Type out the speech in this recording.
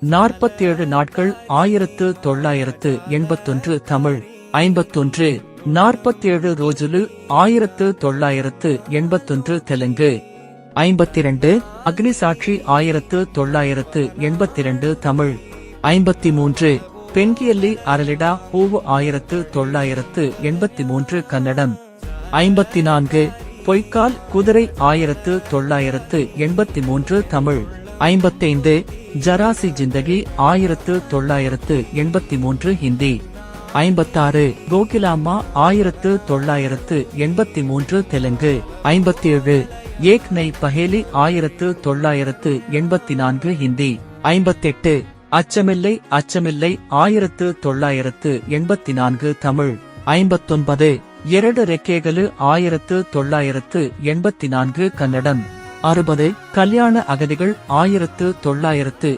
47 நாட்கள் 1981 தமிழ் 51 47 ரோஜுலு 1981 தெலுங்கு 52 அக்னிசாட்சி 1982 தமிழ் 53 பெண்கியல்லி அரலிடா பூவு 1983 கன்னடம் 54 பொய்க்கால் குதிரை 1983 தமிழ் 55 ஜராசி ஜிந்தகி 1983 ஹிந்தி 56 கோகிலாம்மா 1983 தெலுங்கு 57 ஏக் நை பஹேலி 1984 ஹிந்தி 58 அச்சமில்லை அச்சமில்லை 1984 தமிழ் 59 ಎರಡು ರೆಕ್ಕೆಗಳು 1984 ಕನ್ನಡಂ 60 கல்யாண அகதிகள் 1985